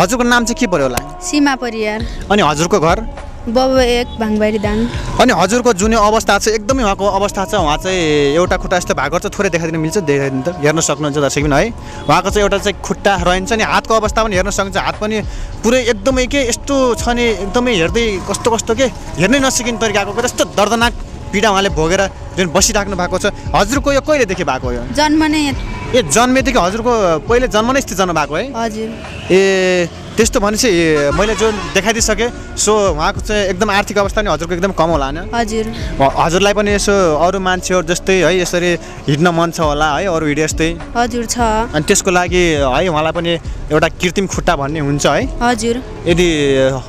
हजुरको नाम चाहिँ के पर्यो होला? सीमा परियार। अनि हजुरको घर? बब 1 भाङबारी दाङ। अनि हजुरको जुन अवस्था छ एकदमै उहाँको अवस्था छ, उहाँ चाहिँ एउटा खुट्टा यस्तो भएको छ, थोरै देखाइदिन मिल्छ? देखाइदिनु त, हेर्न सक्नुहुन्छ दर्शक पनि है। उहाँको चाहिँ एउटा चाहिँ खुट्टा रहन्छ नि, हातको अवस्था पनि हेर्न सक्नुहुन्छ, हात पनि पुरै एकदमै के यस्तो छ नि, एकदमै हेर्दै कस्तो कस्तो के हेर्नै नसकिने तरिकाको यस्तो दर्दनाक पीडा उहाँले भोगेर जुन बसिराख्नु भएको छ। हजुरको यो कहिलेदेखि भएको हो? जन्म नै जन्मेदेखि हजुरको पहिले जन्म नै स्थिति जन्म भएको है? हजुर। ए त्यस्तो भनेपछि मैले जुन देखाइदिइसकेँ, सो उहाँको चाहिँ एकदम आर्थिक अवस्था नि हजुरको एकदम कम होला होइन? हजुर। हजुरलाई पनि यसो अरू मान्छेहरू जस्तै है यसरी हिँड्न मन छ होला है, अरू हिँडे जस्तै? हजुर छ। अनि त्यसको लागि है उहाँलाई पनि एउटा कृत्रिम खुट्टा भन्ने हुन्छ है? हजुर। यदि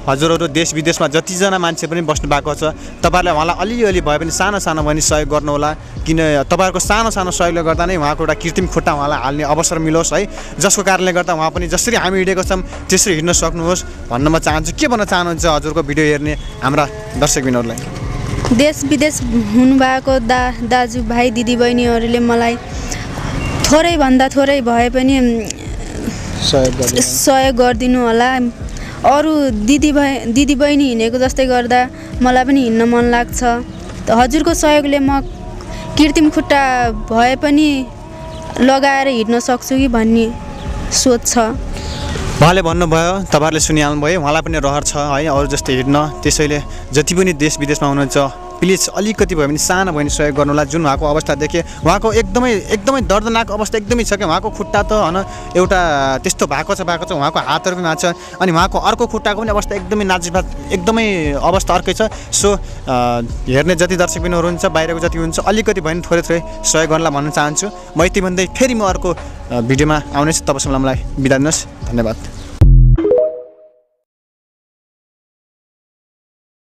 हजुरहरू देश विदेशमा जतिजना मान्छे पनि बस्नु भएको छ, तपाईँहरूले उहाँलाई अलिअलि भए पनि सानो सानो पनि सहयोग गर्नु होला, किन तपाईँहरूको सानो सानो सहयोगले गर्दा नै उहाँको एउटा कृत्रिम खुट्टा उहाँलाई हाल्ने अवसर मिलोस् है, जसको कारणले गर्दा उहाँ पनि जसरी हामी हिँडेको छौँ त्यसरी हिँड्न सक्नुहोस् भन्न म चाहन्छु। के भन्न चाहनुहुन्छ हजुरको भिडियो हेर्ने हाम्रा दर्शकबिनहरूलाई? देश विदेश हुनुभएको दाजुभाइ दिदीबहिनीहरूले मलाई थोरैभन्दा थोरै भए पनि सहयोग गरिदिनु होला। अरू दिदीबहिनी हिँडेको जस्तै गर्दा मलाई पनि हिँड्न मन लाग्छ। हजुरको सहयोगले म कृत्रिम खुट्टा भए पनि लगाएर हिँड्न सक्छु कि भन्ने सोच छ। उहाँले भन्नुभयो, तपाईँहरूले सुनिहाल्नुभयो, उहाँलाई पनि रहर छ है अरू जस्तै हिँड्न। त्यसैले जति पनि देश विदेशमा हुनुहुन्छ प्लिज अलिकति भयो भने सानो भयो भने सहयोग गर्नु होला। जुन उहाँको अवस्था देखेँ, उहाँको एकदमै दर्दनाक अवस्था एकदमै छ क्या। उहाँको खुट्टा त होइन एउटा त्यस्तो भएको छ, उहाँको हातहरू पनि भएको छ, अनि उहाँको अर्को खुट्टाको पनि अवस्था एकदमै नाजुक, एकदमै अवस्था अर्कै छ। सो हेर्ने जति दर्शकबिनहरू हुन्छ, बाहिरको जति हुन्छ, अलिकति भयो भने थोरै थोरै सहयोग गर्नलाई भन्न चाहन्छु। म यति भन्दै फेरि म अर्को भिडियोमा आउनेछु। तबसम्म मलाई बिदा दिनुहोस्। धन्यवाद।